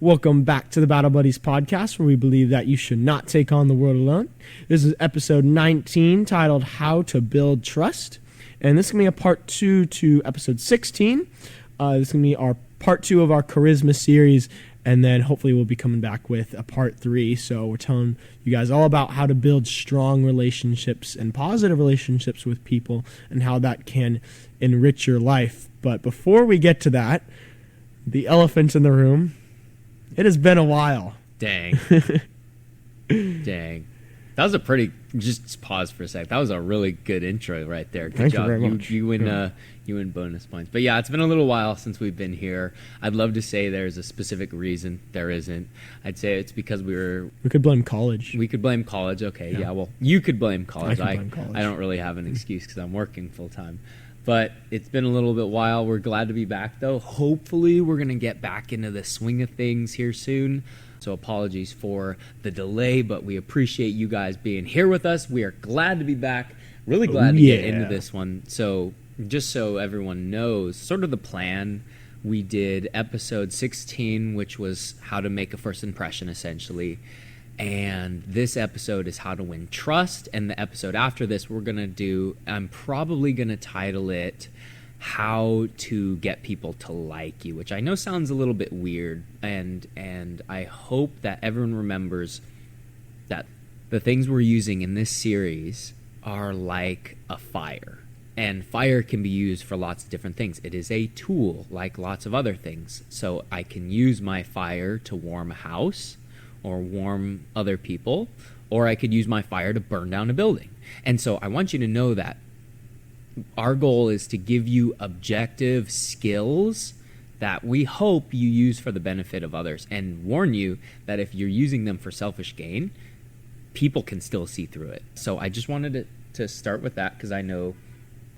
Welcome back to the Battle Buddies podcast, where we believe that you should not take on the world alone. This is episode 19, titled How to Build Trust. And this is going to be a part 2 to episode 16. This is going to be our part 2 of our charisma series. And then hopefully we'll be coming back with a part 3. So we're telling you guys all about how to build strong relationships and positive relationships with people and how that can enrich your life. But before we get to that, the elephant in the room, it has been a while. Dang. Dang. That was a pretty, just pause for a sec. That was a really good intro right there. Good Thank job. you very much. You win bonus points. But yeah, it's been a little while since we've been here. I'd love to say there's a specific reason. There isn't. I'd say it's because we could blame college. We could blame college. Okay, yeah. Well, you could blame college. I could blame college. I don't really have an excuse because I'm working full time. But it's been a little bit while. We're glad to be back, though. Hopefully, we're going to get back into the swing of things here soon. So apologies for the delay, but we appreciate you guys being here with us. We are glad to be back. Really glad to get into this one. So just so everyone knows, sort of the plan, we did episode 16, which was how to make a first impression, essentially. And this episode is how to win trust. And the episode after this, I'm probably going to title it how to get people to like you, which I know sounds a little bit weird. And I hope that everyone remembers that the things we're using in this series are like a fire. And fire can be used for lots of different things. It is a tool like lots of other things. So I can use my fire to warm a house or warm other people, or I could use my fire to burn down a building. And so I want you to know that our goal is to give you objective skills that we hope you use for the benefit of others, and warn you that if you're using them for selfish gain, people can still see through it. So I just wanted to start with that, because I know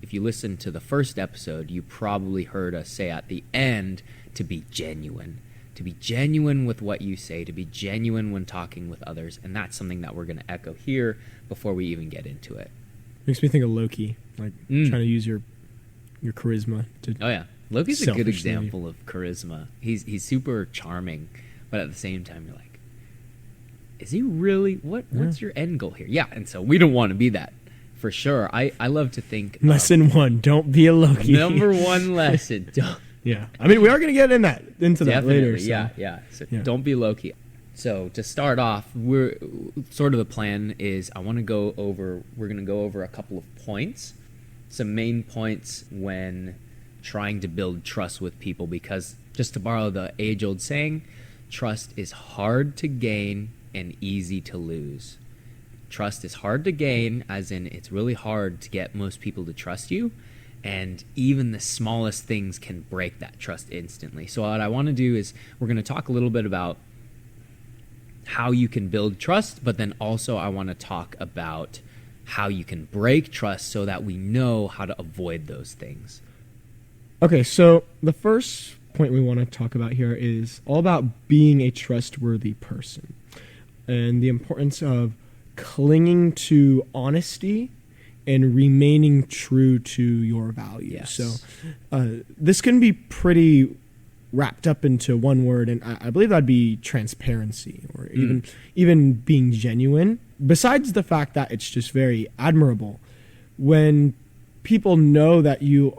if you listen to the first episode, you probably heard us say at the end to be genuine. To be genuine with what you say, to be genuine when talking with others, and that's something that we're going to echo here before we even get into it. Makes me think of Loki, like trying to use your charisma to. Oh yeah, Loki's a good example of charisma. He's super charming, but at the same time, you're like, is he really? What's your end goal here? Yeah, and so we don't want to be that for sure. I love to think. Lesson 1: don't be a Loki. Number 1 lesson: don't. Yeah, I mean, we are going to get into that later. So. Yeah. So don't be Loki. So to start off, we're sort of the plan is we're going to go over a couple of points, some main points when trying to build trust with people, because just to borrow the age-old saying, trust is hard to gain and easy to lose. Trust is hard to gain, as in it's really hard to get most people to trust you. And even the smallest things can break that trust instantly. So what I want to do is we're going to talk a little bit about how you can build trust, but then also I want to talk about how you can break trust so that we know how to avoid those things. Okay, so the first point we want to talk about here is all about being a trustworthy person and the importance of clinging to honesty and remaining true to your values. Yes. So this can be pretty wrapped up into one word, and I believe that'd be transparency, or even being genuine. Besides the fact that it's just very admirable when people know that you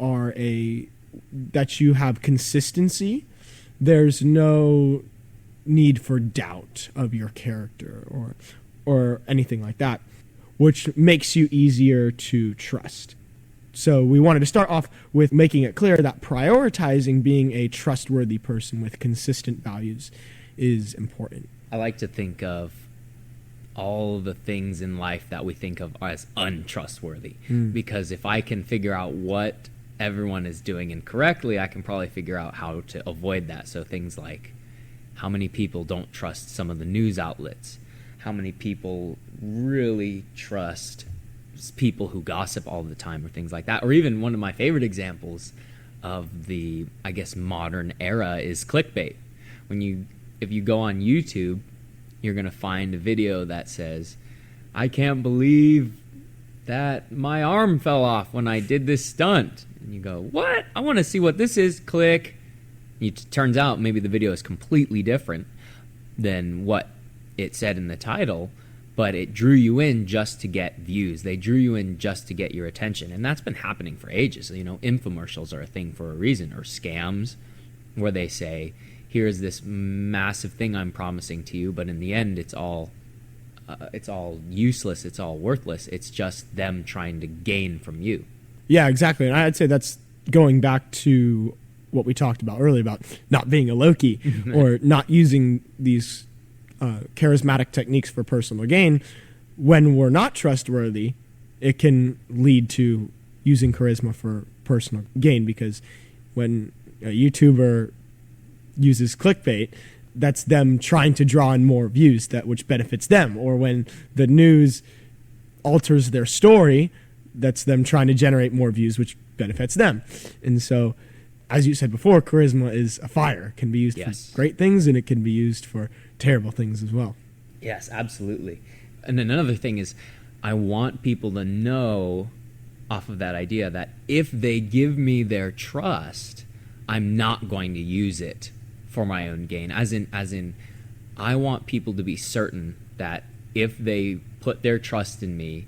have consistency, there's no need for doubt of your character or anything like that, which makes you easier to trust. So we wanted to start off with making it clear that prioritizing being a trustworthy person with consistent values is important. I like to think of all the things in life that we think of as untrustworthy, because if I can figure out what everyone is doing incorrectly, I can probably figure out how to avoid that. So things like how many people don't trust some of the news outlets, how many people really trust people who gossip all the time, or things like that. Or even one of my favorite examples of the, I guess, modern era is clickbait. If you go on YouTube, you're going to find a video that says, I can't believe that my arm fell off when I did this stunt. And you go, what? I want to see what this is. Click. It turns out maybe the video is completely different than what it said in the title, but it drew you in just to get views. They drew you in just to get your attention. And that's been happening for ages. You know, infomercials are a thing for a reason, or scams, where they say, here's this massive thing I'm promising to you, but in the end, it's all useless. It's all worthless. It's just them trying to gain from you. Yeah, exactly. And I'd say that's going back to what we talked about earlier about not being a Loki or not using these charismatic techniques for personal gain. When we're not trustworthy, it can lead to using charisma for personal gain, because when a YouTuber uses clickbait, that's them trying to draw in more views, which benefits them. Or when the news alters their story, that's them trying to generate more views, which benefits them. And so, as you said before, charisma is a fire. It can be used for great things, and it can be used for terrible things as well. Yes, absolutely. And then another thing is, I want people to know, off of that idea, that if they give me their trust, I'm not going to use it for my own gain. As in, I want people to be certain that if they put their trust in me,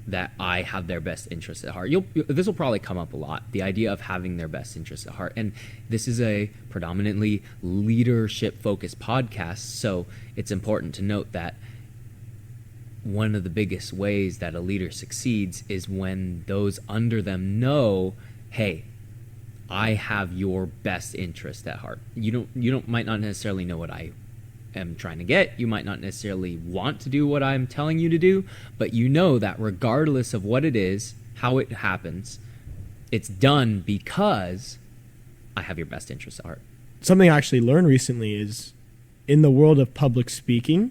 that I have their best interests at heart. This will probably come up a lot, the idea of having their best interests at heart. And this is a predominantly leadership-focused podcast, so it's important to note that one of the biggest ways that a leader succeeds is when those under them know, hey, I have your best interest at heart. You might not necessarily know what I am trying to get. You might not necessarily want to do what I'm telling you to do, but you know that regardless of what it is, how it happens, it's done because I have your best interest at heart. Something I actually learned recently is, in the world of public speaking,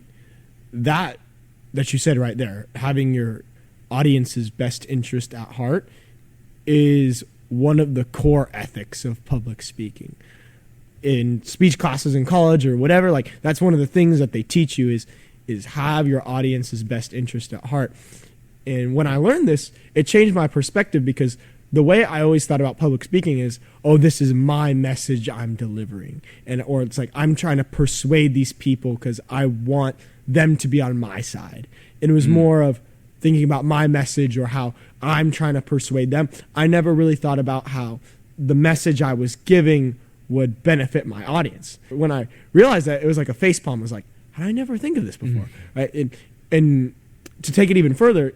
that you said right there, having your audience's best interest at heart is one of the core ethics of public speaking. In speech classes in college or whatever, like, that's one of the things that they teach you is have your audience's best interest at heart. And when I learned this, it changed my perspective, because the way I always thought about public speaking is, oh, this is my message I'm delivering. Or it's like, I'm trying to persuade these people because I want them to be on my side. And it was more of thinking about my message or how I'm trying to persuade them. I never really thought about how the message I was giving would benefit my audience. When I realized that, it was like a facepalm. I was like, how did I never think of this before? Right? And to take it even further,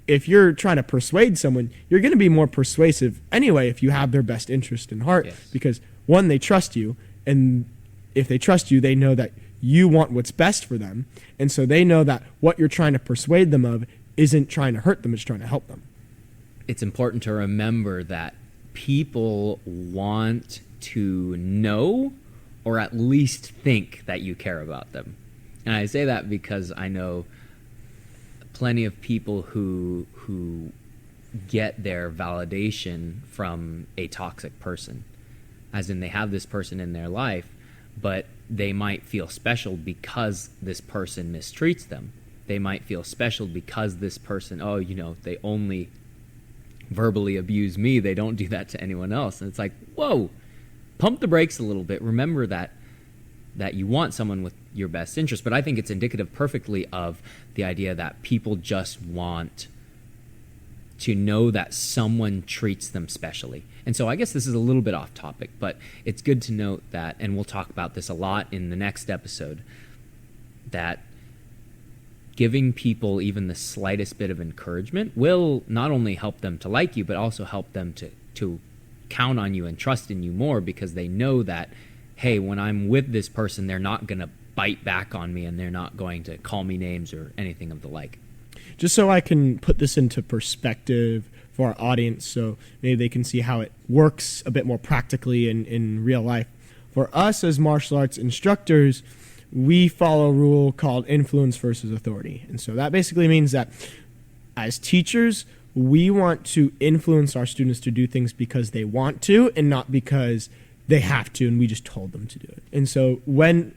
if you're trying to persuade someone, you're going to be more persuasive anyway if you have their best interest in heart. Yes. Because, one, they trust you, and if they trust you, they know that you want what's best for them, and so they know that what you're trying to persuade them of isn't trying to hurt them, it's trying to help them. It's important to remember that people want to know, or at least think, that you care about them. And I say that because I know plenty of people who get their validation from a toxic person. As in, they have this person in their life, but they might feel special because this person mistreats them. They might feel special because this person, they only verbally abuse me. They don't do that to anyone else. And it's like, whoa, pump the brakes a little bit. Remember that you want someone with your best interest. But I think it's indicative perfectly of the idea that people just want to know that someone treats them specially. And so I guess this is a little bit off topic, but it's good to note that, and we'll talk about this a lot in the next episode, that giving people even the slightest bit of encouragement will not only help them to like you, but also help them to count on you and trust in you more, because they know that, hey, when I'm with this person, they're not going to bite back on me, and they're not going to call me names or anything of the like. Just so I can put this into perspective for our audience, so maybe they can see how it works a bit more practically in real life. For us as martial arts instructors, we follow a rule called influence versus authority. And so that basically means that as teachers, we want to influence our students to do things because they want to and not because they have to and we just told them to do it. And so when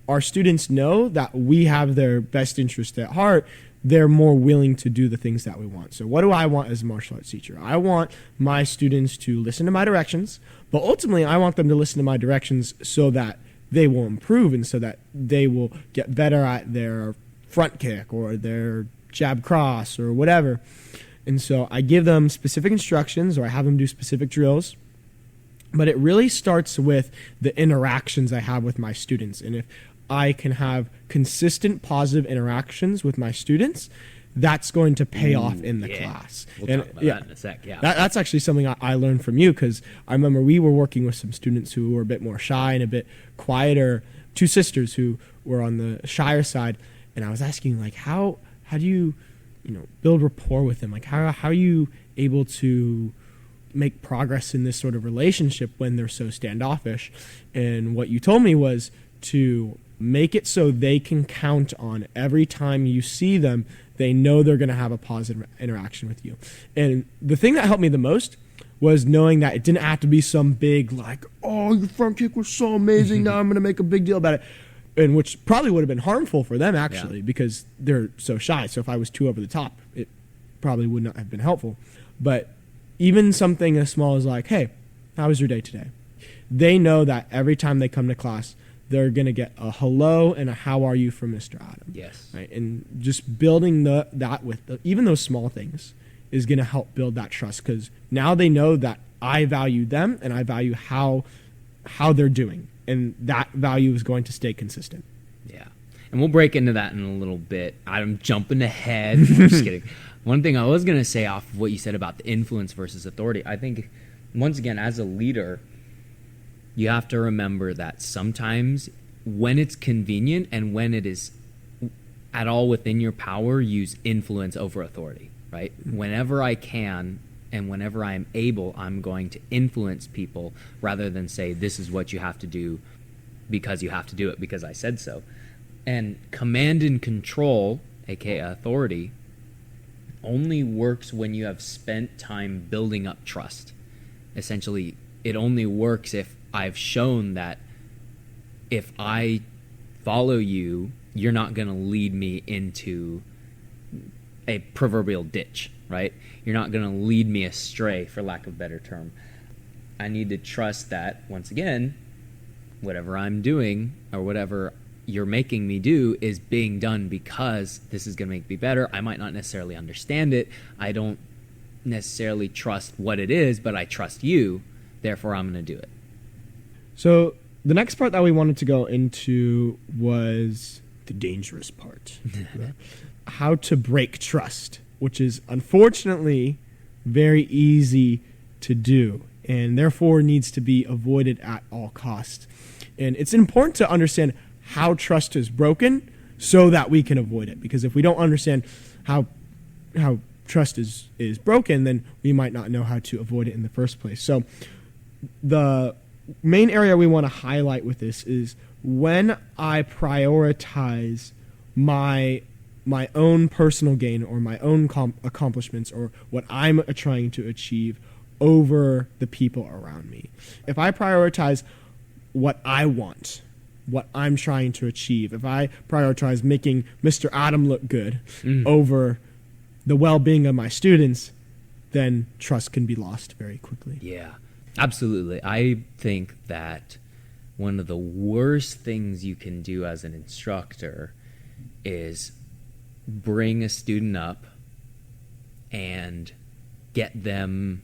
our students know that we have their best interest at heart, they're more willing to do the things that we want. So what do I want as a martial arts teacher? I want my students to listen to my directions, but ultimately I want them to listen to my directions so that they will improve and so that they will get better at their front kick or their jab cross or whatever. And so I give them specific instructions, or I have them do specific drills. But it really starts with the interactions I have with my students. And if I can have consistent positive interactions with my students, that's going to pay off in the class. We'll talk about that in a sec. Yeah, that's actually something I learned from you, because I remember we were working with some students who were a bit more shy and a bit quieter, two sisters who were on the shyer side, and I was asking, like, how do you build rapport with them? Like, how are you able to make progress in this sort of relationship when they're so standoffish? And what you told me was to make it so they can count on every time you see them, they know they're going to have a positive interaction with you. And the thing that helped me the most was knowing that it didn't have to be some big, like, oh, your front kick was so amazing, now I'm going to make a big deal about it. And which probably would have been harmful for them, actually, because they're so shy. So if I was too over the top, it probably would not have been helpful. But even something as small as like, hey, how was your day today? They know that every time they come to class, they're going to get a hello and a how are you from Mr. Adam. Yes. Right? And just building that with even those small things is going to help build that trust, because now they know that I value them and I value how they're doing. And that value is going to stay consistent. Yeah. And we'll break into that in a little bit. I'm jumping ahead. I'm just kidding. One thing I was going to say off of what you said about the influence versus authority, I think, once again, as a leader, you have to remember that sometimes when it's convenient and when it is at all within your power, use influence over authority, right? Mm-hmm. Whenever I can and whenever I'm able, I'm going to influence people rather than say, this is what you have to do because you have to do it because I said so. And command and control, aka authority, only works when you have spent time building up trust. Essentially, it only works if I've shown that if I follow you, you're not going to lead me into a proverbial ditch, right? You're not going to lead me astray, for lack of a better term. I need to trust that, once again, whatever I'm doing or whatever you're making me do is being done because this is going to make me better. I might not necessarily understand it. I don't necessarily trust what it is, but I trust you. Therefore, I'm going to do it. So the next part that we wanted to go into was the dangerous part. How to break trust, which is unfortunately very easy to do and therefore needs to be avoided at all costs. And it's important to understand how trust is broken so that we can avoid it. Because if we don't understand how trust is broken, then we might not know how to avoid it in the first place. So the main area we want to highlight with this is when I prioritize my own personal gain or my own accomplishments or what I'm trying to achieve over the people around me. If I prioritize what I want, what I'm trying to achieve, if I prioritize making Mr. Adam look good over the well-being of my students, then trust can be lost very quickly. Yeah, absolutely. I think that one of the worst things you can do as an instructor is bring a student up and get them,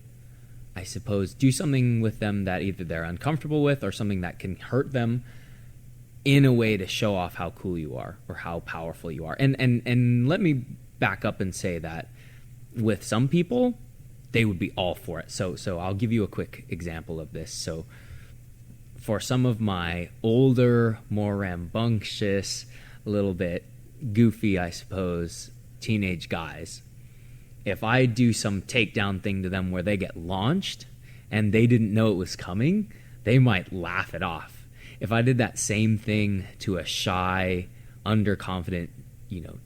I suppose, do something with them that either they're uncomfortable with or something that can hurt them in a way to show off how cool you are or how powerful you are. And let me back up and say that with some people, they would be all for it. So I'll give you a quick example of this. So for some of my older, more rambunctious, a little bit goofy, I suppose, teenage guys, if I do some takedown thing to them where they get launched and they didn't know it was coming, they might laugh it off. If I did that same thing to a shy, underconfident,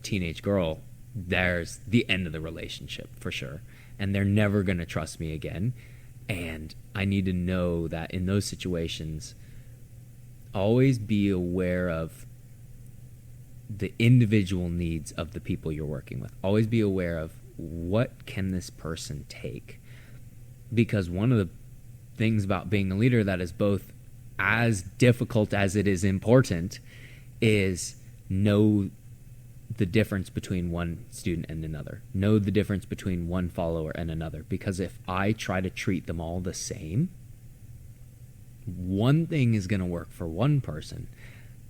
teenage girl, there's the end of the relationship for sure. And they're never going to trust me again. And I need to know that in those situations, always be aware of the individual needs of the people you're working with. Always be aware of what can this person take. Because one of the things about being a leader that is both as difficult as it is important is know the difference between one student and another. Know the difference between one follower and another. Because if I try to treat them all the same, one thing is going to work for one person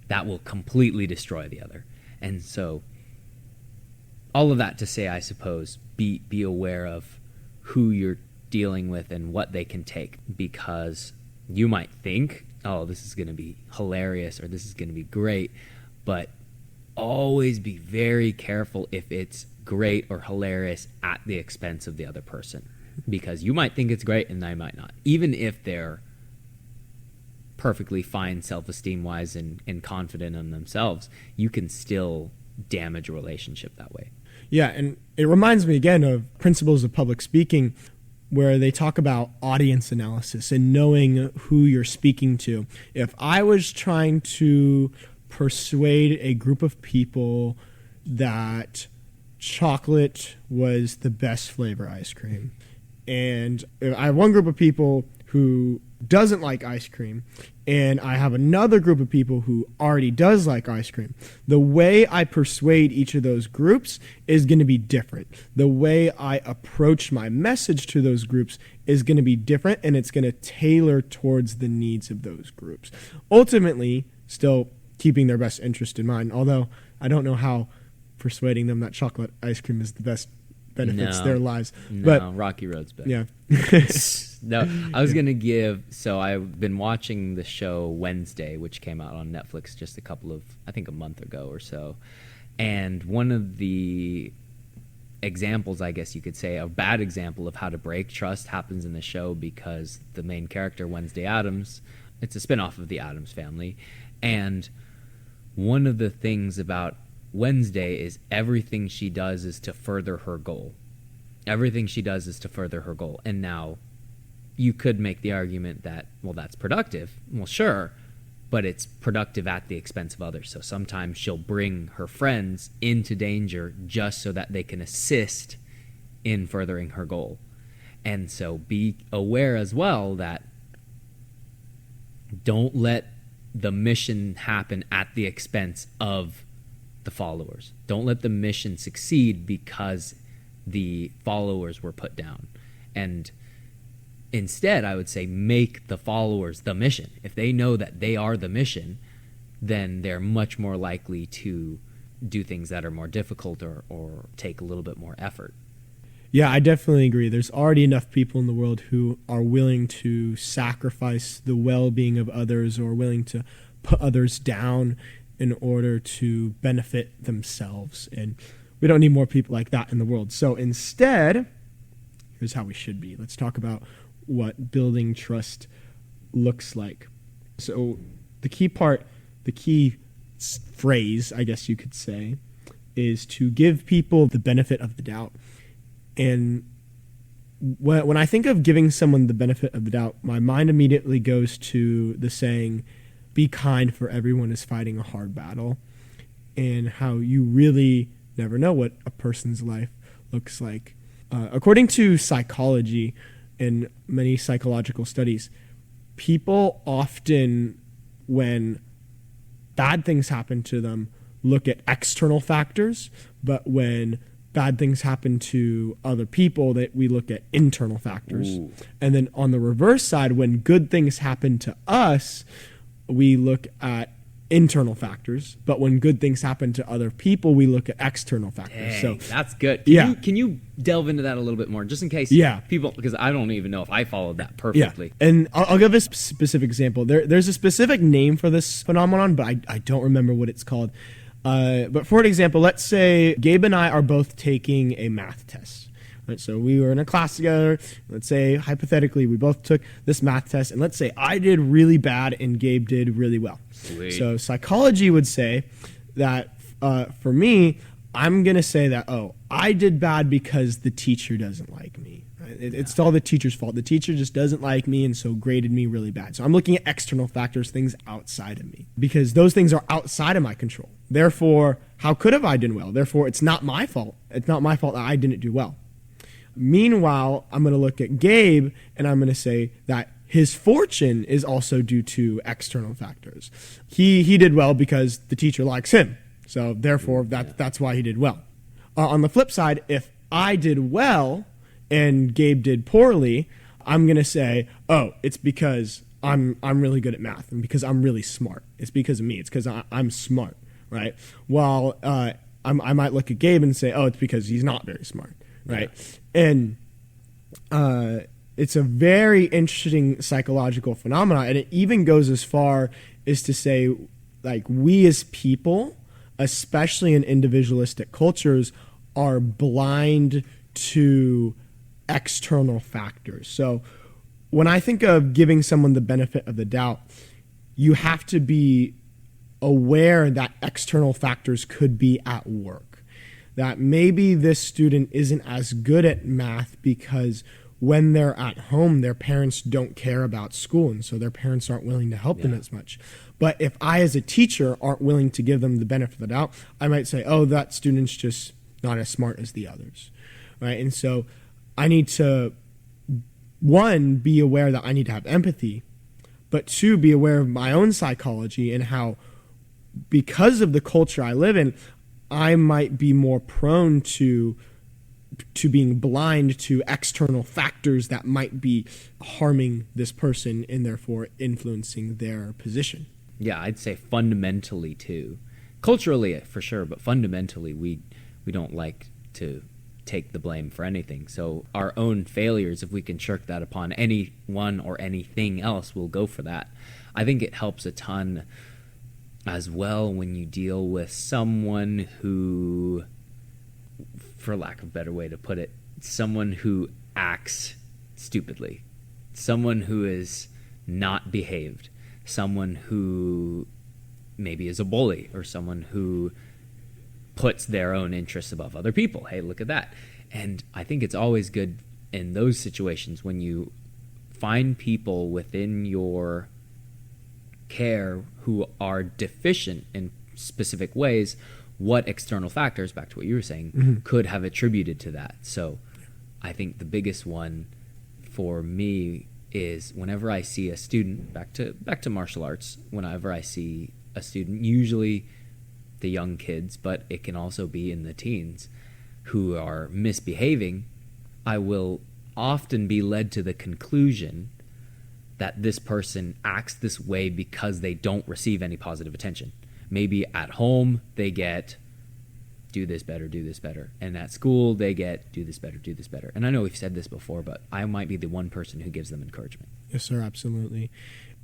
that will completely destroy the other. And so all of that to say, I suppose, be aware of who you're dealing with and what they can take, because you might think, oh, this is going to be hilarious or this is going to be great, but always be very careful if it's great or hilarious at the expense of the other person, because you might think it's great and they might not, even if they're perfectly fine self-esteem wise and confident in themselves. You can still damage a relationship that way. Yeah, and it reminds me again of Principles of Public Speaking, where they talk about audience analysis and knowing who you're speaking to. If I was trying to persuade a group of people that chocolate was the best flavor ice cream, and I have one group of people who doesn't like ice cream, and I have another group of people who already does like ice cream, the way I persuade each of those groups is going to be different. The way I approach my message to those groups is going to be different, and it's going to tailor towards the needs of those groups. Ultimately, still keeping their best interest in mind, although I don't know how persuading them that chocolate ice cream is the best benefits their lives. But Rocky Road's better. Yeah. No, I was going to give, so I've been watching the show Wednesday, which came out on Netflix just a month ago or so. And one of the examples, I guess you could say, a bad example of how to break trust happens in the show, because the main character, Wednesday Addams, it's a spinoff of the Addams Family. And one of the things about Wednesday is everything she does is to further her goal. Everything she does is to further her goal. And now you could make the argument that, well, that's productive. Well, sure, but it's productive at the expense of others. So sometimes she'll bring her friends into danger just so that they can assist in furthering her goal. And so be aware as well that don't let the mission happen at the expense of the followers. Don't let the mission succeed because the followers were put down. And instead, I would say, make the followers the mission. If they know that they are the mission, then they're much more likely to do things that are more difficult or take a little bit more effort. Yeah, I definitely agree. There's already enough people in the world who are willing to sacrifice the well-being of others or willing to put others down in order to benefit themselves. And we don't need more people like that in the world. So instead, here's how we should be. Let's talk about what building trust looks like. So the key phrase, I guess you could say, is to give people the benefit of the doubt. And when I think of giving someone the benefit of the doubt, my mind immediately goes to the saying, be kind, for everyone is fighting a hard battle, and how you really never know what a person's life looks like. According to psychology and many psychological studies, people often, when bad things happen to them, look at external factors, but when bad things happen to other people, that we look at internal factors. Ooh. And then on the reverse side, when good things happen to us, we look at internal factors, but when good things happen to other people, we look at external factors. Dang, so that's good. Can you delve into that a little bit more, just in case people, because I don't even know if I followed that perfectly. Yeah. And I'll give a specific example. There's a specific name for this phenomenon, but I don't remember what it's called. But for an example, let's say Gabe and I are both taking a math test. Right, so we were in a class together. Let's say, hypothetically, we both took this math test, and let's say I did really bad and Gabe did really well. Sweet. So psychology would say that for me, I'm going to say that, oh, I did bad because the teacher doesn't like me. It's all the teacher's fault. The teacher just doesn't like me and so graded me really bad. So I'm looking at external factors, things outside of me, because those things are outside of my control. Therefore, how could have I done well? Therefore, it's not my fault. It's not my fault that I didn't do well. Meanwhile, I'm going to look at Gabe and I'm going to say that his fortune is also due to external factors. He did well because the teacher likes him. So therefore, that's why he did well. On the flip side, if I did well and Gabe did poorly, I'm going to say, oh, it's because I'm really good at math and because I'm really smart. It's because of me. It's because I'm smart, right? While I might look at Gabe and say, oh, it's because he's not very smart, right? Yeah. And it's a very interesting psychological phenomenon, and it even goes as far as to say, like, we as people, especially in individualistic cultures, are blind to external factors. So when I think of giving someone the benefit of the doubt, you have to be aware that external factors could be at work. That maybe this student isn't as good at math because when they're at home, their parents don't care about school, and so their parents aren't willing to help them as much. But if I, as a teacher, aren't willing to give them the benefit of the doubt, I might say, oh, that student's just not as smart as the others, right? And so I need to, one, be aware that I need to have empathy, but two, be aware of my own psychology and how, because of the culture I live in, I might be more prone to being blind to external factors that might be harming this person and therefore influencing their position. Yeah, I'd say fundamentally too. Culturally, for sure, but fundamentally, we don't like to take the blame for anything. So our own failures, if we can shirk that upon anyone or anything else, we'll go for that. I think it helps a ton as well when you deal with someone who, for lack of a better way to put it, someone who acts stupidly, someone who is not behaved, someone who maybe is a bully, or someone who puts their own interests above other people. Hey, look at that. And I think it's always good in those situations when you find people within your care who are deficient in specific ways, what external factors, back to what you were saying, could have attributed to that. So I think the biggest one for me is whenever I see a student, back to martial arts, whenever I see a student, usually the young kids, but it can also be in the teens, who are misbehaving, I will often be led to the conclusion that this person acts this way because they don't receive any positive attention. Maybe at home they get, do this better. And at school they get, do this better. And I know we've said this before, but I might be the one person who gives them encouragement. Yes, sir, absolutely.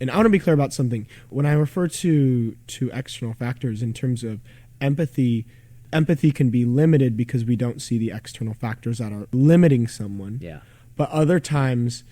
And I want to be clear about something. When I refer to external factors in terms of empathy can be limited because we don't see the external factors that are limiting someone. Yeah. But other times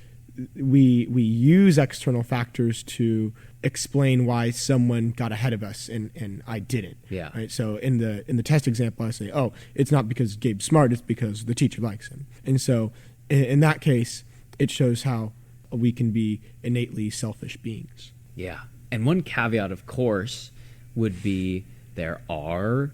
we use external factors to explain why someone got ahead of us and I didn't. Yeah. Right. So in the test example, I say, oh, it's not because Gabe's smart, it's because the teacher likes him. And so in that case, it shows how we can be innately selfish beings. Yeah. And one caveat, of course, would be there are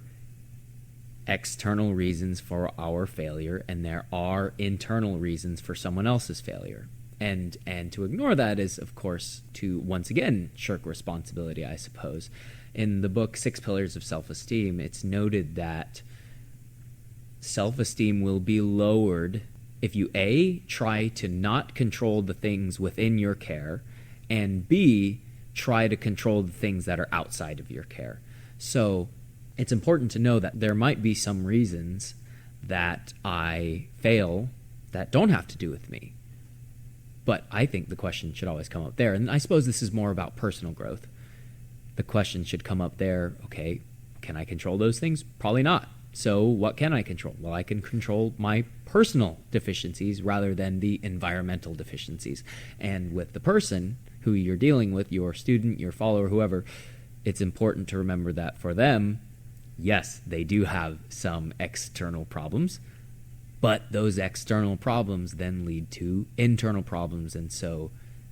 external reasons for our failure and there are internal reasons for someone else's failure. And to ignore that is, of course, to once again shirk responsibility, I suppose. In the book 6 Pillars of Self-Esteem, it's noted that self-esteem will be lowered if you A, try to not control the things within your care, and B, try to control the things that are outside of your care. So it's important to know that there might be some reasons that I fail that don't have to do with me. But I think the question should always come up there. And I suppose this is more about personal growth. The question should come up there, okay, can I control those things? Probably not. So what can I control? Well, I can control my personal deficiencies rather than the environmental deficiencies. And with the person who you're dealing with, your student, your follower, whoever, it's important to remember that for them, yes, they do have some external problems, but those external problems then lead to internal problems. And so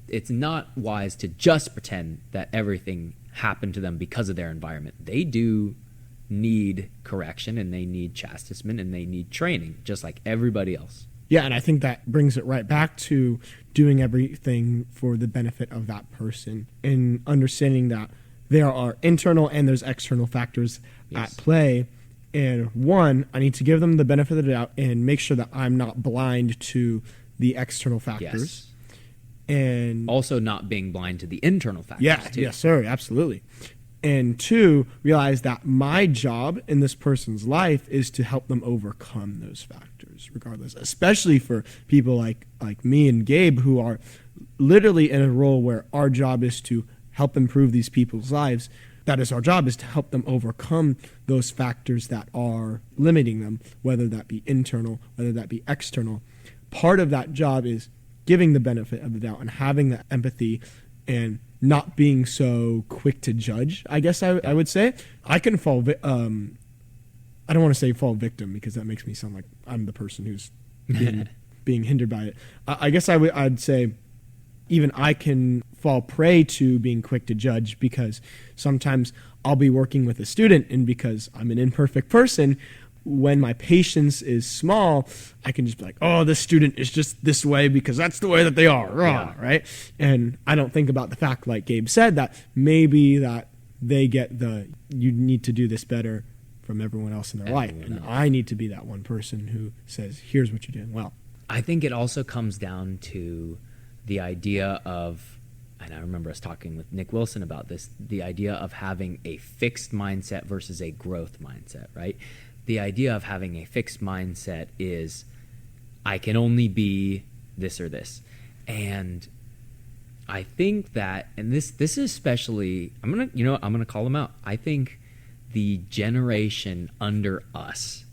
it's not wise to just pretend that everything happened to them because of their environment. They do need correction, and they need chastisement, and they need training, just like everybody else. Yeah, and I think that brings it right back to doing everything for the benefit of that person and understanding that there are internal and there's external factors at play. And one, I need to give them the benefit of the doubt and make sure that I'm not blind to the external factors. And also not being blind to the internal factors too. Yes, sir, absolutely. And two, realize that my job in this person's life is to help them overcome those factors, regardless, especially for people like me and Gabe, who are literally in a role where our job is to help improve these people's lives. That is our job, is to help them overcome those factors that are limiting them, whether that be internal, whether that be external. Part of that job is giving the benefit of the doubt and having the empathy and not being so quick to judge, I guess I would say. I can fall, I don't want to say fall victim, because that makes me sound like I'm the person who's being hindered by it. I guess I'd say even I can fall prey to being quick to judge, because sometimes I'll be working with a student, and because I'm an imperfect person, when my patience is small, I can just be like, oh, this student is just this way because that's the way that they are, right? And I don't think about the fact, like Gabe said, that maybe that they get you need to do this better from everyone else in their life. And I need to be that one person who says, here's what you're doing well. I think it also comes down to the idea of, and I remember us talking with Nick Wilson about this, the idea of having a fixed mindset versus a growth mindset, right? The idea of having a fixed mindset is, I can only be this or this. And I think that, and this is especially, I'm gonna call them out. I think the generation under us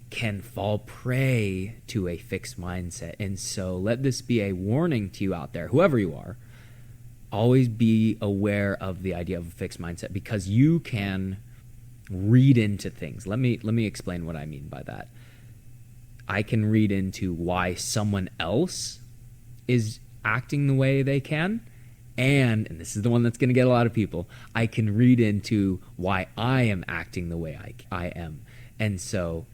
can fall prey to a fixed mindset. And so let this be a warning to you out there, whoever you are. Always be aware of the idea of a fixed mindset, because you can read into things. Let me explain what I mean by that. I can read into why someone else is acting the way they can, and this is the one that's going to get a lot of people, I can read into why I am acting the way I am. And so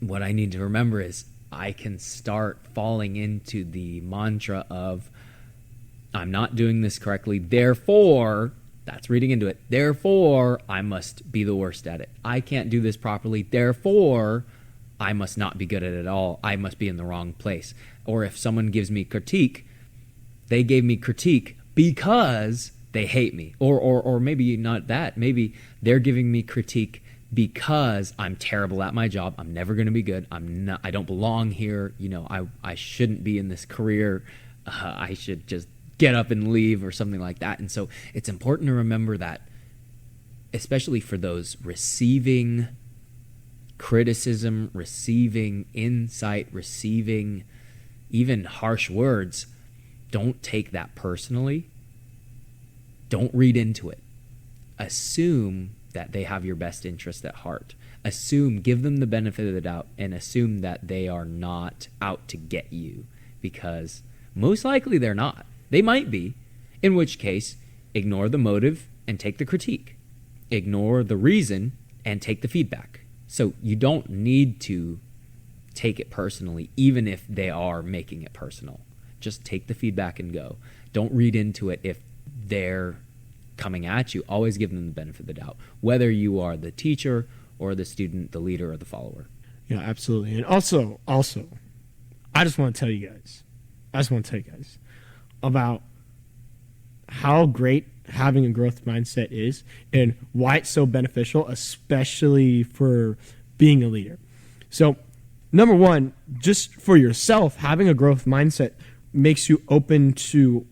what I need to remember is, I can start falling into the mantra of, I'm not doing this correctly, therefore, that's reading into it, therefore, I must be the worst at it. I can't do this properly, therefore, I must not be good at it at all. I must be in the wrong place. Or if someone gives me critique, they gave me critique because they hate me. Or maybe not that. Maybe they're giving me critique because I'm terrible at my job. I'm never going to be good. I don't belong here. I shouldn't be in this career. I should just get up and leave, or something like that. And so it's important to remember that, especially for those receiving criticism, receiving insight, receiving even harsh words, don't take that personally. Don't read into it. Assume that they have your best interest at heart. Give them the benefit of the doubt, and assume that they are not out to get you, because most likely they're not. They might be, in which case, ignore the motive and take the critique. Ignore the reason and take the feedback. So you don't need to take it personally, even if they are making it personal. Just take the feedback and go. Don't read into it if they're coming at you. Always give them the benefit of the doubt, whether you are the teacher or the student, the leader or the follower. Yeah, absolutely. And also, I just want to tell you guys about how great having a growth mindset is, and why it's so beneficial, especially for being a leader. So, number one, just for yourself, having a growth mindset makes you open to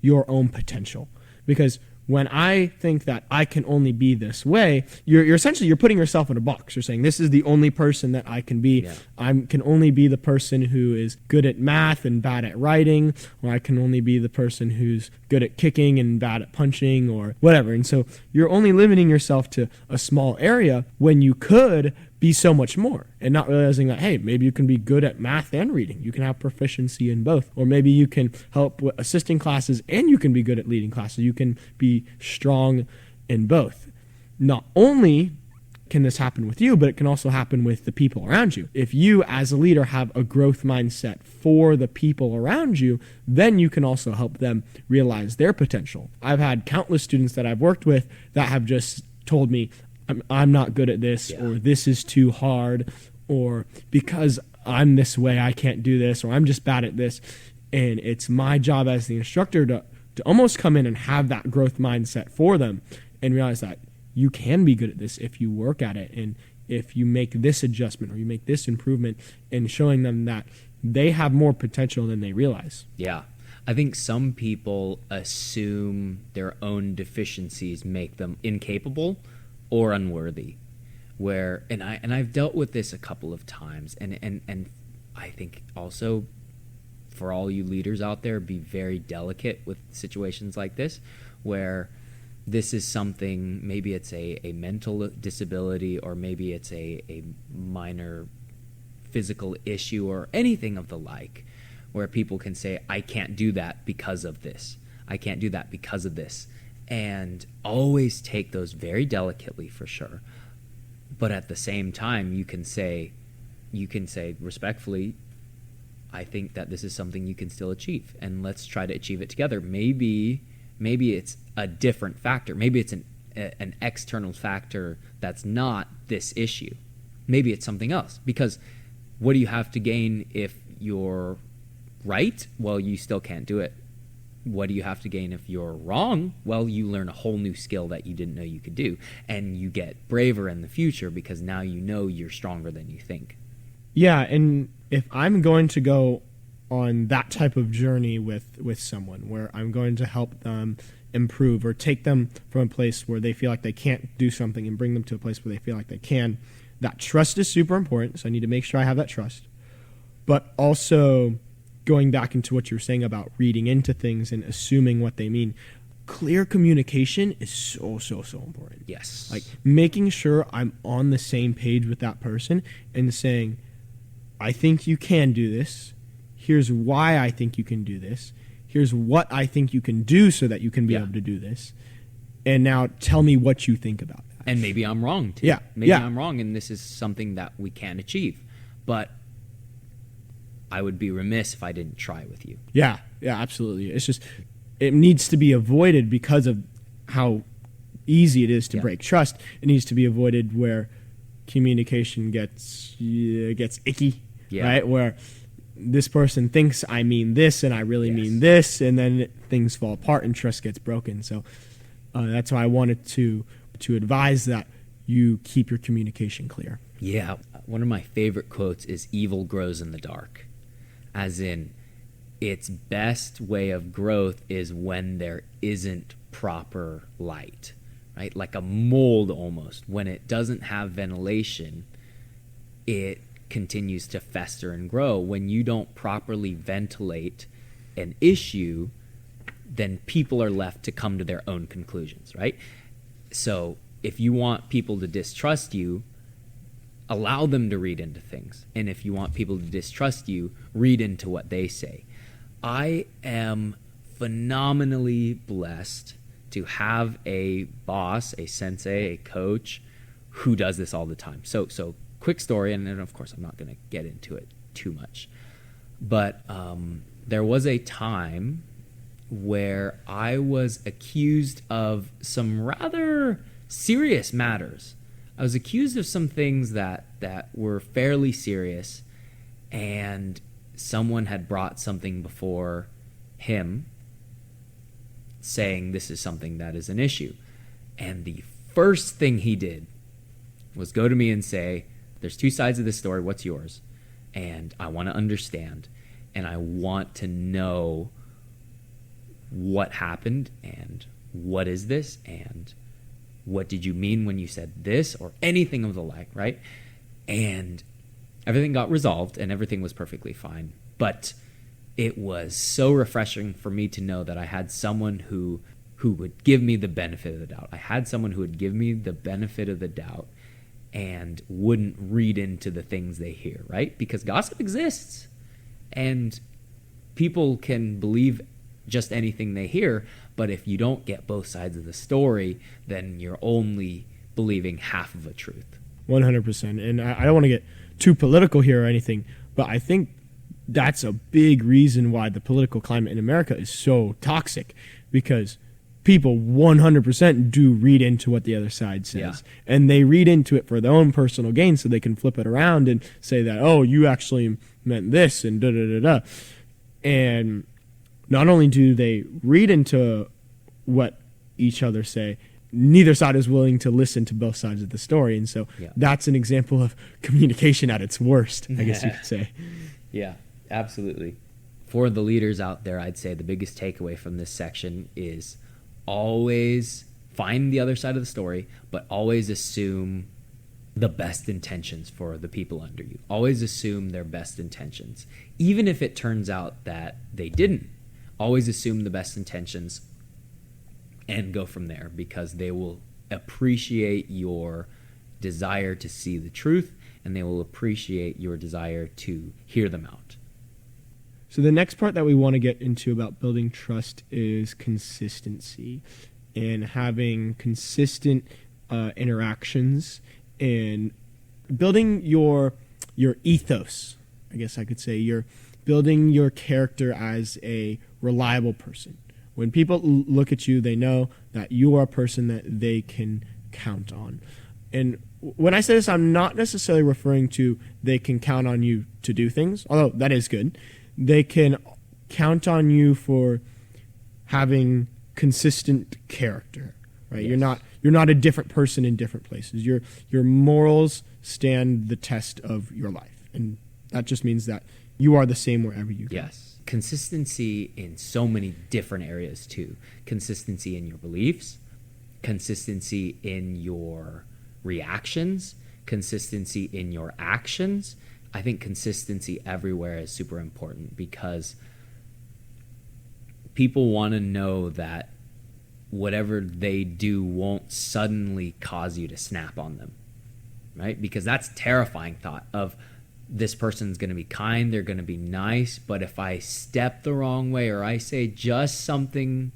your own potential. Because when I think that I can only be this way, you're essentially you're putting yourself in a box. You're saying this is the only person that I can be. Yeah. I can only be the person who is good at math and bad at writing, or I can only be the person who's good at kicking and bad at punching, or whatever. And so you're only limiting yourself to a small area when you could be so much more, and not realizing that, hey, maybe you can be good at math and reading. You can have proficiency in both. Or maybe you can help with assisting classes and you can be good at leading classes. You can be strong in both. Not only can this happen with you, but it can also happen with the people around you. If you as a leader have a growth mindset for the people around you, then you can also help them realize their potential. I've had countless students that I've worked with that have just told me, I'm not good at this, or this is too hard, or because I'm this way, I can't do this, or I'm just bad at this. And it's my job as the instructor to almost come in and have that growth mindset for them and realize that you can be good at this if you work at it, and if you make this adjustment or you make this improvement, and showing them that they have more potential than they realize. Yeah. I think some people assume their own deficiencies make them incapable or unworthy, and I've dealt with this a couple of times, and I think also for all you leaders out there, be very delicate with situations like this, where this is something, maybe it's a mental disability, or maybe it's a minor physical issue or anything of the like, where people can say, I can't do that because of this. I can't do that because of this. And always take those very delicately, for sure. But at the same time, you can say respectfully, I think that this is something you can still achieve, and let's try to achieve it together. Maybe it's a different factor. Maybe it's an external factor that's not this issue. Maybe it's something else. Because what do you have to gain if you're right? Well, you still can't do it. What do you have to gain if you're wrong? Well, you learn a whole new skill that you didn't know you could do, and you get braver in the future because now you know you're stronger than you think. Yeah, and if I'm going to go on that type of journey with someone where I'm going to help them improve, or take them from a place where they feel like they can't do something and bring them to a place where they feel like they can, that trust is super important, so I need to make sure I have that trust. But also, going back into what you were saying about reading into things and assuming what they mean, clear communication is so important. Yes. Like making sure I'm on the same page with that person and saying, I think you can do this. Here's why I think you can do this. Here's what I think you can do so that you can be able to do this. And now tell me what you think about that. And maybe I'm wrong too. Yeah. Maybe I'm wrong and this is something that we can achieve. But I would be remiss if I didn't try with you. Yeah, absolutely. It's just, it needs to be avoided because of how easy it is to break trust. It needs to be avoided where communication gets icky, right? Where this person thinks I mean this and I really mean this, and then things fall apart and trust gets broken. So that's why I wanted to advise that you keep your communication clear. Yeah. One of my favorite quotes is, evil grows in the dark. As in, its best way of growth is when there isn't proper light, right? Like a mold almost. When it doesn't have ventilation, it continues to fester and grow. When you don't properly ventilate an issue, then people are left to come to their own conclusions, right? So if you want people to distrust you, allow them to read into things. And if you want people to distrust you, read into what they say. I am phenomenally blessed to have a boss, a sensei, a coach who does this all the time. So quick story, and then of course I'm not going to get into it too much. But there was a time where I was accused of some rather serious matters. I was accused of some things that were fairly serious, and someone had brought something before him saying this is something that is an issue. And the first thing he did was go to me and say, there's two sides of this story, what's yours? And I want to understand, and I want to know what happened and what is this? And what did you mean when you said this? Or anything of the like, right? And everything got resolved and everything was perfectly fine. But it was so refreshing for me to know that I had someone who would give me the benefit of the doubt. I had someone who would give me the benefit of the doubt and wouldn't read into the things they hear, right? Because gossip exists and people can believe just anything they hear, but if you don't get both sides of the story, then you're only believing half of a truth. 100%. And I don't want to get too political here or anything, but I think that's a big reason why the political climate in America is so toxic, because people 100% do read into what the other side says. Yeah. And they read into it for their own personal gain so they can flip it around and say that, oh, you actually meant this and da-da-da-da. And not only do they read into what each other say, neither side is willing to listen to both sides of the story. And so that's an example of communication at its worst, I guess you could say. Yeah, absolutely. For the leaders out there, I'd say the biggest takeaway from this section is always find the other side of the story, but always assume the best intentions for the people under you. Always assume their best intentions. Even if it turns out that they didn't, always assume the best intentions and go from there, because they will appreciate your desire to see the truth and they will appreciate your desire to hear them out. So the next part that we want to get into about building trust is consistency and having consistent interactions and building your ethos. I guess I could say you're building your character as a reliable person. When people look at you, they know that you are a person that they can count on. And when I say this, I'm not necessarily referring to they can count on you to do things, although that is good. They can count on you for having consistent character, right? Yes. You're not a different person in different places. Your morals stand the test of your life, and that just means that you are the same wherever you go. Yes. Consistency in so many different areas too. Consistency in your beliefs, consistency in your reactions, consistency in your actions. I think consistency everywhere is super important, because people want to know that whatever they do won't suddenly cause you to snap on them, right? Because that's a terrifying thought of, this person's going to be kind, they're going to be nice, but if I step the wrong way or I say just something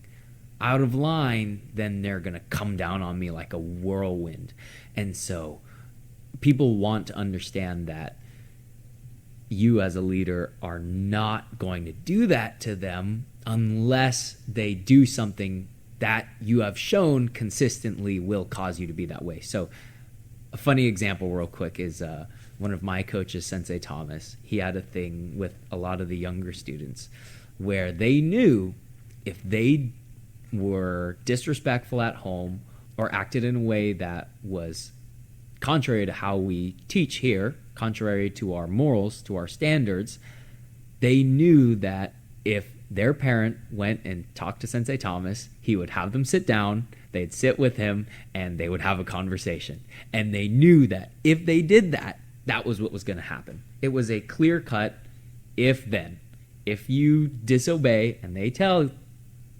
out of line, then they're going to come down on me like a whirlwind. And so people want to understand that you as a leader are not going to do that to them unless they do something that you have shown consistently will cause you to be that way. So a funny example real quick is one of my coaches, Sensei Thomas. He had a thing with a lot of the younger students where they knew if they were disrespectful at home or acted in a way that was contrary to how we teach here, contrary to our morals, to our standards, they knew that if their parent went and talked to Sensei Thomas, he would have them sit down, they'd sit with him, and they would have a conversation. And they knew that if they did that, that was what was going to happen. It was a clear-cut if-then. If you disobey and they tell,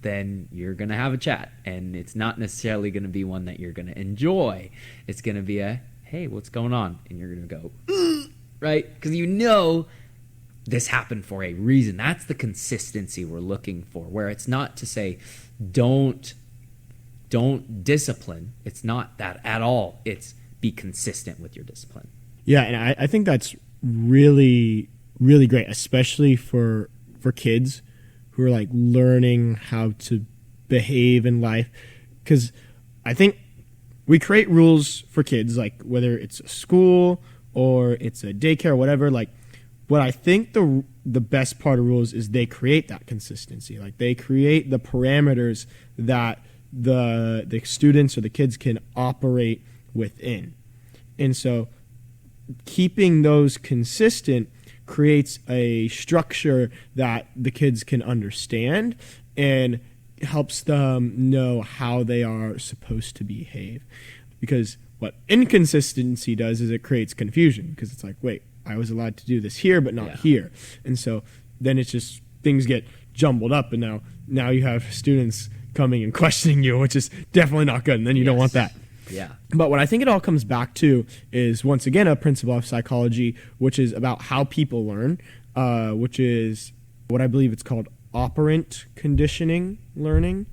then you're going to have a chat. And it's not necessarily going to be one that you're going to enjoy. It's going to be a, hey, what's going on? And you're going to go, ugh, right? Because you know this happened for a reason. That's the consistency we're looking for, where it's not to say don't discipline. It's not that at all. It's be consistent with your discipline. Yeah, and I think that's really, really great, especially for kids who are like learning how to behave in life. Because I think we create rules for kids, like whether it's a school or it's a daycare or whatever. Like, what I think the best part of rules is they create that consistency. Like, they create the parameters that the students or the kids can operate within. And so keeping those consistent creates a structure that the kids can understand, and helps them know how they are supposed to behave. Because what inconsistency does is it creates confusion, because it's like, wait, I was allowed to do this here but not here. And so then it's just things get jumbled up, and now you have students coming and questioning you, which is definitely not good, and then you don't want that. Yeah. But what I think it all comes back to is, once again, a principle of psychology, which is about how people learn, which is what I believe it's called operant conditioning learning,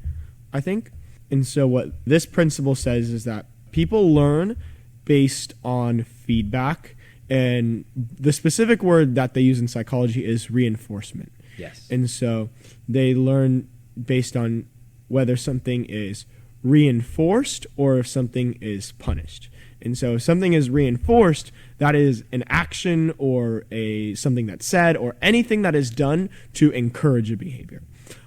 I think. And so what this principle says is that people learn based on feedback, and the specific word that they use in psychology is reinforcement. Yes. And so they learn based on whether something is reinforced or if something is punished. And so if something is reinforced, that is an action or something that's said or anything that is done to encourage a behavior.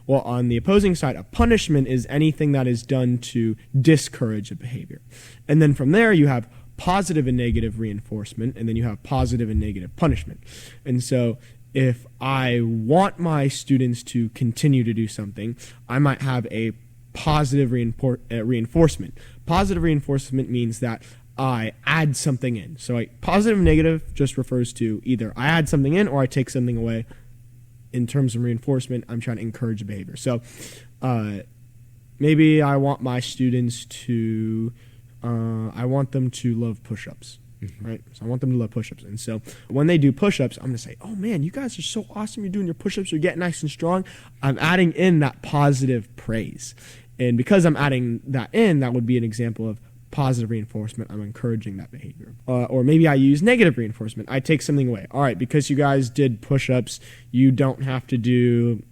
Well, on the opposing side, a punishment is anything that is done to discourage a behavior. And then from there, you have positive and negative reinforcement, and then you have positive and negative punishment. And so if I want my students to continue to do something, I might have a positive reinforcement. Positive reinforcement means that I add something in. So positive and negative just refers to either I add something in or I take something away. In terms of reinforcement, I'm trying to encourage a behavior. So maybe I want my students to, I want them to love push-ups. Right? So I want them to love push-ups. And so when they do push-ups, I'm going to say, oh man, you guys are so awesome. You're doing your push-ups. You're getting nice and strong. I'm adding in that positive praise. And because I'm adding that in, that would be an example of positive reinforcement. I'm encouraging that behavior. Or maybe I use negative reinforcement. I take something away. All right, because you guys did push-ups, you don't have to do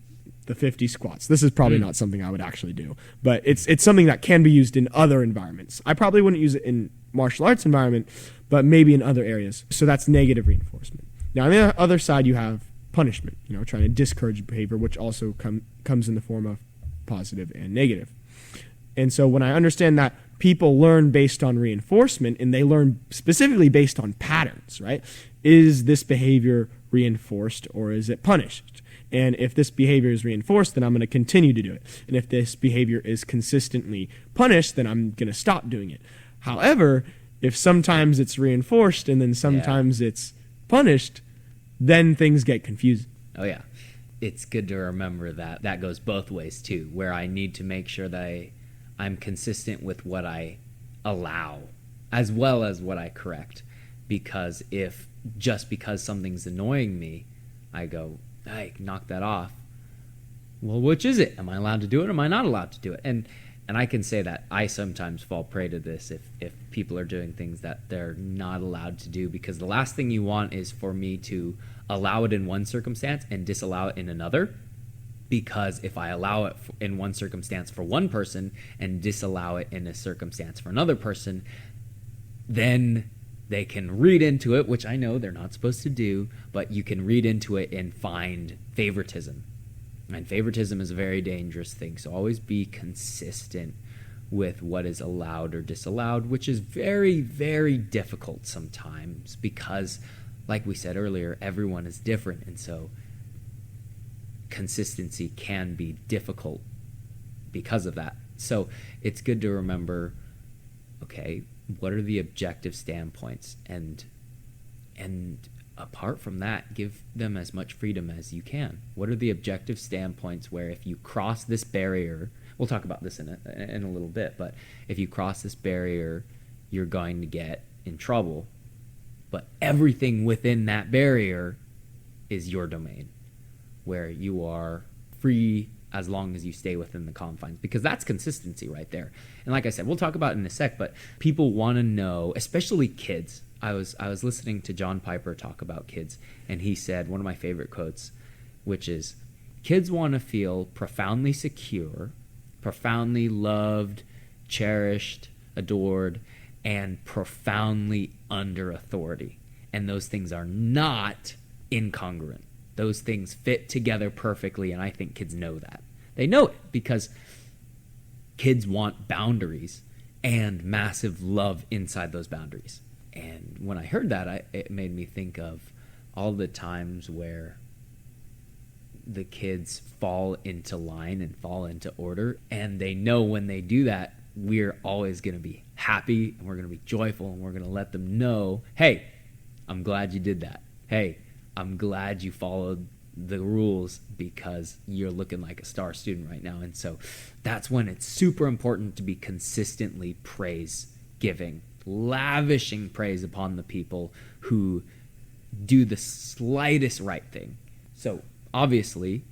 the 50 squats. This is probably not something I would actually do, but it's something that can be used in other environments. I probably wouldn't use it in martial arts environment, but maybe in other areas. So that's negative reinforcement. Now on the other side, you have punishment, trying to discourage behavior, which also comes in the form of positive and negative. And so when I understand that people learn based on reinforcement, and they learn specifically based on patterns, right? Is this behavior reinforced or is it punished? And if this behavior is reinforced, then I'm going to continue to do it. And if this behavior is consistently punished, then I'm going to stop doing it. However, if sometimes it's reinforced and then sometimes it's punished, then things get confusing. Oh, yeah. It's good to remember that goes both ways, too, where I need to make sure that I'm consistent with what I allow as well as what I correct. Because because something's annoying me, I go, hey, knock that off. Well, which is it? Am I allowed to do it or am I not allowed to do it? And I can say that I sometimes fall prey to this if people are doing things that they're not allowed to do, because the last thing you want is for me to allow it in one circumstance and disallow it in another. Because if I allow it in one circumstance for one person and disallow it in a circumstance for another person, then they can read into it, which I know they're not supposed to do, but you can read into it and find favoritism. And favoritism is a very dangerous thing. So always be consistent with what is allowed or disallowed, which is very, very difficult sometimes because, like we said earlier, everyone is different. And so consistency can be difficult because of that. So it's good to remember, okay, what are the objective standpoints? And apart from that, give them as much freedom as you can. What are the objective standpoints where if you cross this barrier, we'll talk about this in a little bit, but if you cross this barrier, you're going to get in trouble. But everything within that barrier is your domain, where you are free as long as you stay within the confines, because that's consistency right there. And like I said, we'll talk about it in a sec, but people want to know, especially kids. I was listening to John Piper talk about kids, and he said one of my favorite quotes, which is, kids want to feel profoundly secure, profoundly loved, cherished, adored, and profoundly under authority. And those things are not incongruent. Those things fit together perfectly, and I think kids know that. They know it because kids want boundaries and massive love inside those boundaries. And when I heard that, it made me think of all the times where the kids fall into line and fall into order. And they know when they do that, we're always going to be happy and we're going to be joyful and we're going to let them know, hey, I'm glad you did that. Hey, I'm glad you followed the rules because you're looking like a star student right now. And so that's when it's super important to be consistently praise giving, lavishing praise upon the people who do the slightest right thing. So obviously,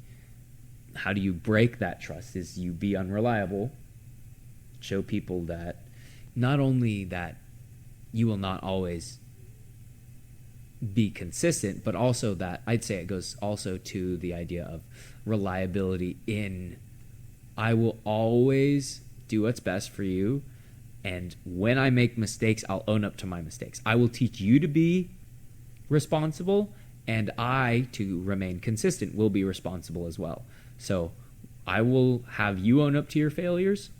how do you break that trust is you be unreliable, show people that not only that you will not always be consistent, but also that I'd say it goes also to the idea of reliability in I will always do what's best for you, and when I make mistakes, I'll own up to my mistakes. I will teach you to be responsible, and I, to remain consistent, will be responsible as well. So I will have you own up to your failures,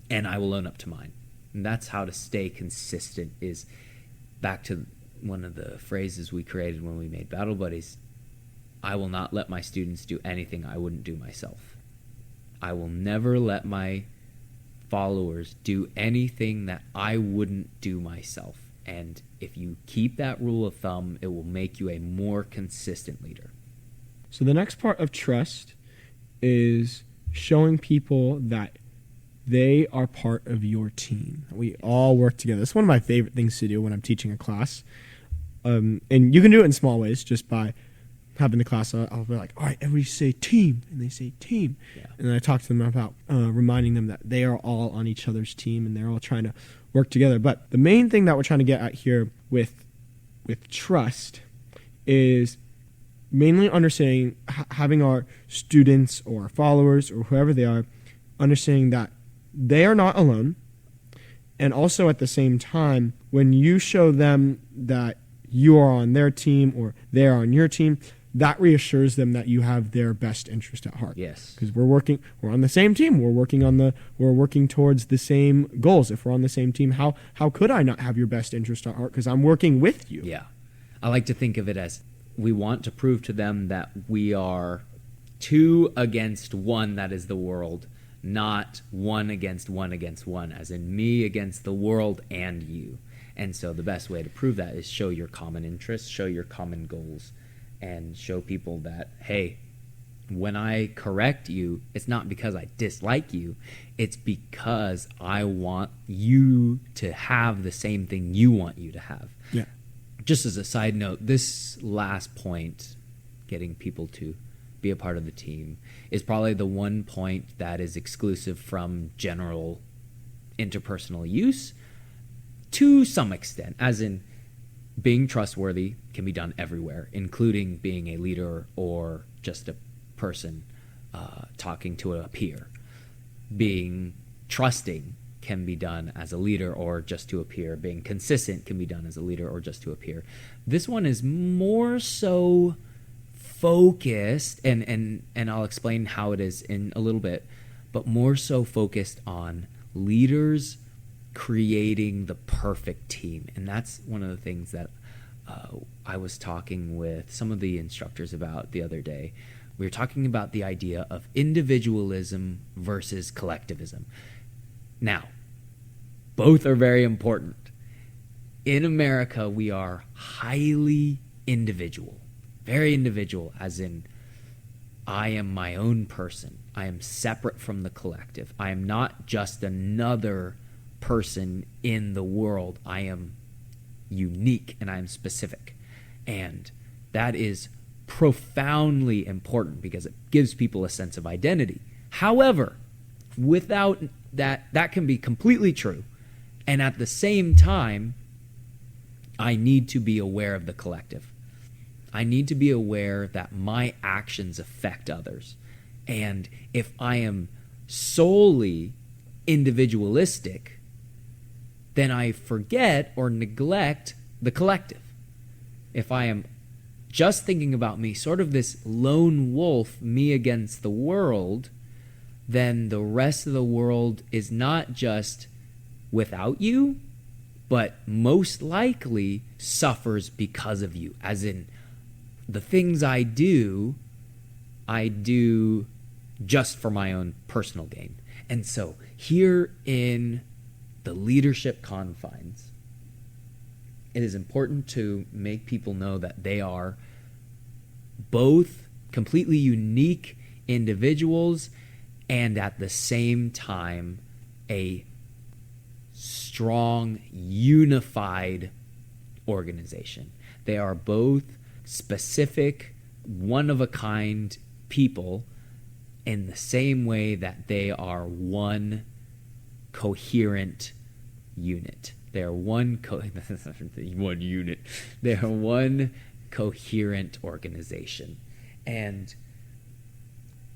and I will own up to mine. And that's how to stay consistent, is back to one of the phrases we created when we made Battle Buddies. I will not let my students do anything I wouldn't do myself. I will never let my followers do anything that I wouldn't do myself. And if you keep that rule of thumb, it will make you a more consistent leader. So the next part of trust is showing people that they are part of your team. We all work together. It's one of my favorite things to do when I'm teaching a class. And you can do it in small ways, just by having the class. I'll be like, all right, everybody say team. And they say team. Yeah. And then I talk to them about reminding them that they are all on each other's team and they're all trying to work together. But the main thing that we're trying to get at here with trust is mainly understanding, having our students or our followers or whoever they are, understanding that they are not alone. And also at the same time, when you show them that you are on their team or they are on your team, that reassures them that you have their best interest at heart. Yes. Because we're on the same team. We're working towards the same goals. If we're on the same team, how could I not have your best interest at heart? Because I'm working with you. Yeah. I like to think of it as we want to prove to them that we are 2 against 1, that is the world, not 1 against 1 against 1, as in me against the world and you. And so the best way to prove that is show your common interests, show your common goals, and show people that, hey, when I correct you, it's not because I dislike you. It's because I want you to have the same thing you want you to have. Yeah. Just as a side note, this last point, getting people to be a part of the team, is probably the one point that is exclusive from general interpersonal use to some extent, as in being trustworthy can be done everywhere, including being a leader or just a person talking to a peer. Being trusting can be done as a leader or just to a peer. Being consistent can be done as a leader or just to a peer. This one is more so focused, and I'll explain how it is in a little bit, but more so focused on leaders creating the perfect team. And that's one of the things that I was talking with some of the instructors about the other day. We were talking about the idea of individualism versus collectivism. Now, both are very important. In America, we are highly individual, very individual, as in I am my own person. I am separate from the collective. I am not just another person in the world. I am unique and I am specific. And that is profoundly important because it gives people a sense of identity. However, without that can be completely true. And at the same time, I need to be aware of the collective. I need to be aware that my actions affect others. And if I am solely individualistic, then I forget or neglect the collective. If I am just thinking about me, sort of this lone wolf, me against the world, then the rest of the world is not just without you, but most likely suffers because of you. As in, the things I do I do just for my own personal gain. And so here in the leadership confines, it is important to make people know that they are both completely unique individuals and at the same time a strong, unified organization. They are both specific, one-of-a-kind people in the same way that they are one coherent unit. They are one unit. They are one coherent organization. And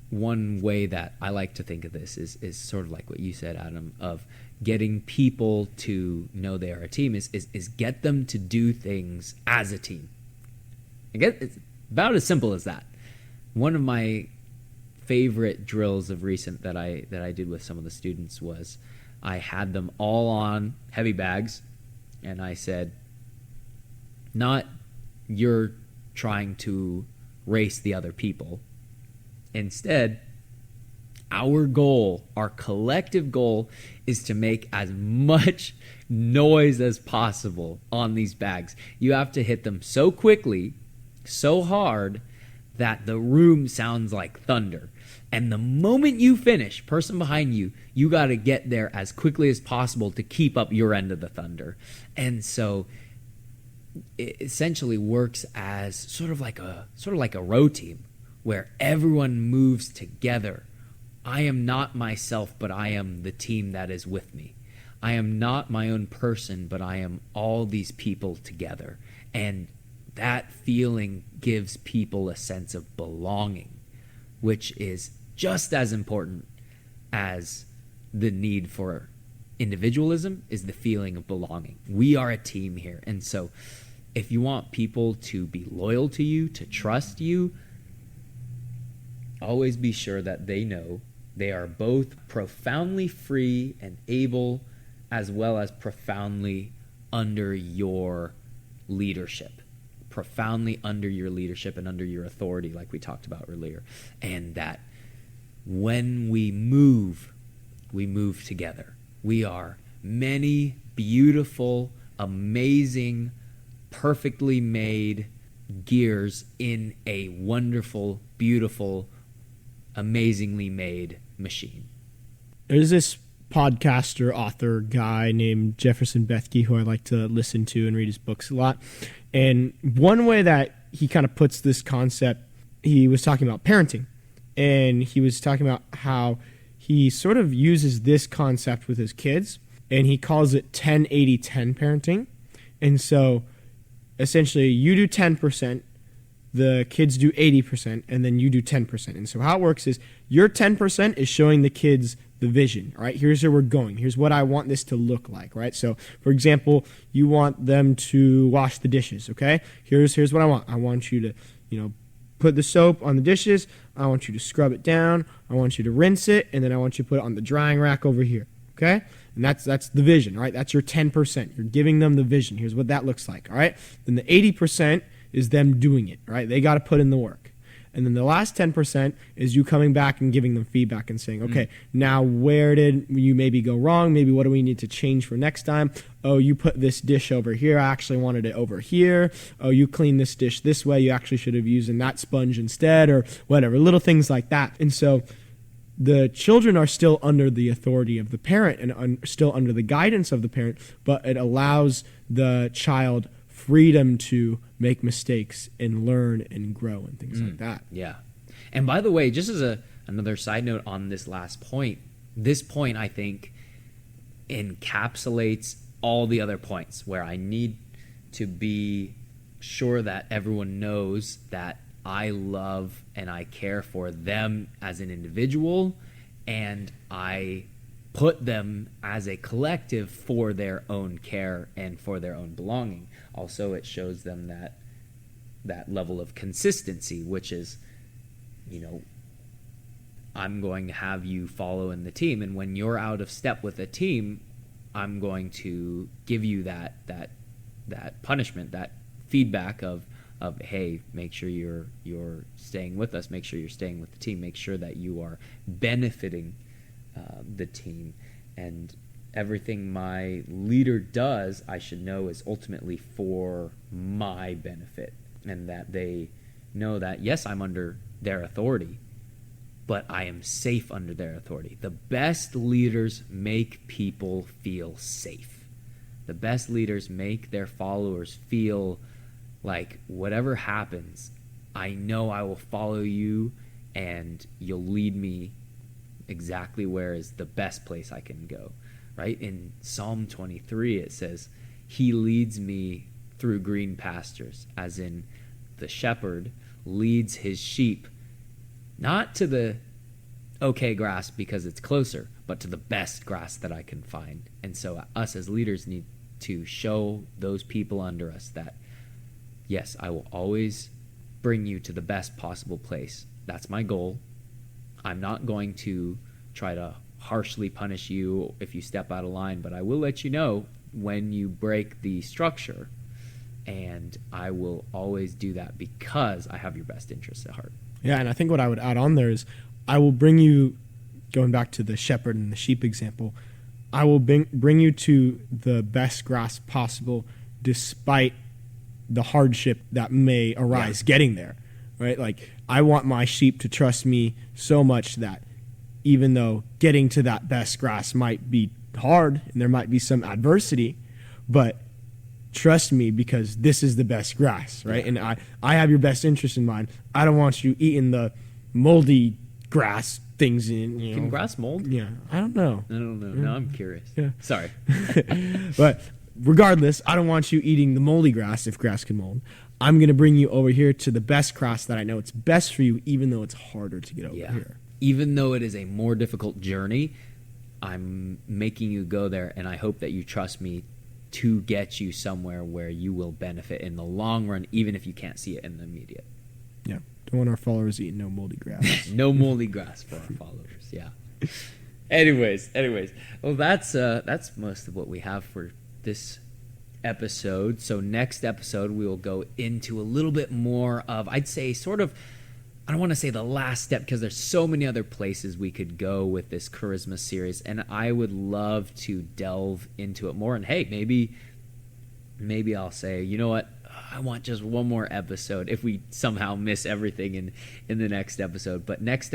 one way that I like to think of this is sort of like what you said, Adam, of getting people to know they are a team is get them to do things as a team. It's about as simple as that. One of my favorite drills of recent that I did with some of the students was I had them all on heavy bags, and I said, not you're trying to race the other people. Instead, our goal, our collective goal, is to make as much noise as possible on these bags. You have to hit them so quickly, so hard, that the room sounds like thunder. And the moment you finish, person behind you, you got to get there as quickly as possible to keep up your end of the thunder. And so it essentially works as sort of like a row team where everyone moves together. I am not myself, but I am the team that is with me. I am not my own person, but I am all these people together. And that feeling gives people a sense of belonging, which is just as important as the need for individualism is the feeling of belonging. We are a team here. And so if you want people to be loyal to you, to trust you, always be sure that they know they are both profoundly free and able, as well as profoundly under your leadership. Profoundly under your leadership and under your authority, like we talked about earlier. And that when we move together. We are many beautiful, amazing, perfectly made gears in a wonderful, beautiful, amazingly made machine. There's this podcaster, author guy named Jefferson Bethke who I like to listen to and read his books a lot. And one way that he kind of puts this concept, he was talking about parenting. And he was talking about how he sort of uses this concept with his kids, and he calls it 10-80-10 parenting. And so essentially you do 10%, the kids do 80%, and then you do 10%. And so how it works is your 10% is showing the kids the vision, all right? Here's where we're going. Here's what I want this to look like, right? So, for example, you want them to wash the dishes, okay? Here's what I want. I want you to, put the soap on the dishes. I want you to scrub it down. I want you to rinse it, and then I want you to put it on the drying rack over here, okay? And that's the vision, all right? That's your 10%. You're giving them the vision. Here's what that looks like, all right? Then the 80% is them doing it, right? They got to put in the work. And then the last 10% is you coming back and giving them feedback and saying, okay, now where did you maybe go wrong? Maybe what do we need to change for next time? Oh, you put this dish over here. I actually wanted it over here. Oh, you cleaned this dish this way. You actually should have used that sponge instead, or whatever, little things like that. And so the children are still under the authority of the parent and still under the guidance of the parent, but it allows the child freedom to make mistakes and learn and grow and things like that. Yeah. And by the way, just as another side note on this last point, this point I think encapsulates all the other points where I need to be sure that everyone knows that I love and I care for them as an individual, and I put them as a collective for their own care and for their own belonging. Also, it shows them that level of consistency, which is, I'm going to have you follow in the team, and when you're out of step with a team, I'm going to give you that punishment, that feedback of of, hey, make sure you're staying with us, make sure you're staying with the team, make sure that you are benefiting the team, and everything my leader does, I should know is ultimately for my benefit, and that they know that, yes, I'm under their authority, but I am safe under their authority. The best leaders make people feel safe. The best leaders make their followers feel like whatever happens, I know I will follow you and you'll lead me exactly where is the best place I can go, right? In Psalm 23, it says, he leads me through green pastures, as in the shepherd leads his sheep not to the okay grass because it's closer, but to the best grass that I can find. And so us as leaders need to show those people under us that, yes, I will always bring you to the best possible place. That's my goal. I'm not going to try to harshly punish you if you step out of line, but I will let you know when you break the structure, and I will always do that because I have your best interests at heart. Yeah, and I think what I would add on there is I will bring you, going back to the shepherd and the sheep example, I will bring you to the best grass possible despite the hardship that may arise getting there, right? Like, I want my sheep to trust me so much that even though getting to that best grass might be hard and there might be some adversity, but trust me because this is the best grass, right? And I have your best interest in mind. I don't want you eating the moldy grass things in, you know. Can grass mold? Yeah, I don't know. Now I'm curious. Yeah. Sorry. But regardless, I don't want you eating the moldy grass if grass can mold. I'm going to bring you over here to the best grass that I know it's best for you, even though it's harder to get over here. Even though it is a more difficult journey, I'm making you go there, and I hope that you trust me to get you somewhere where you will benefit in the long run, even if you can't see it in the immediate. Yeah. Don't want our followers eating no moldy grass. No moldy grass for our followers. Yeah. Anyways. Well, that's most of what we have for this episode. So next episode, we will go into a little bit more of, I'd say, sort of, I don't want to say the last step because there's so many other places we could go with this charisma series, and I would love to delve into it more. And hey, maybe I'll say, you know what, I want just one more episode if we somehow miss everything in the next episode. But next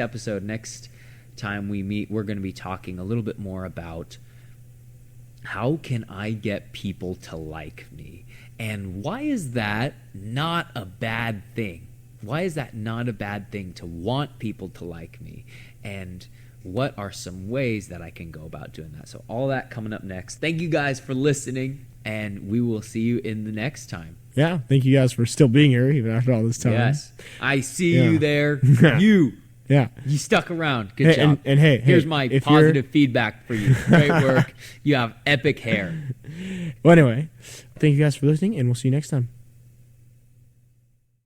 time we meet, we're going to be talking a little bit more about how can I get people to like me, and why is that not a bad thing? Why is that not a bad thing to want people to like me? And what are some ways that I can go about doing that? So all that coming up next. Thank you guys for listening, and we will see you in the next time. Yeah, thank you guys for still being here even after all this time. Yes, I see you there. You stuck around. Good job. And hey, here's my positive feedback for you. Great work. You have epic hair. Well, anyway, thank you guys for listening, and we'll see you next time.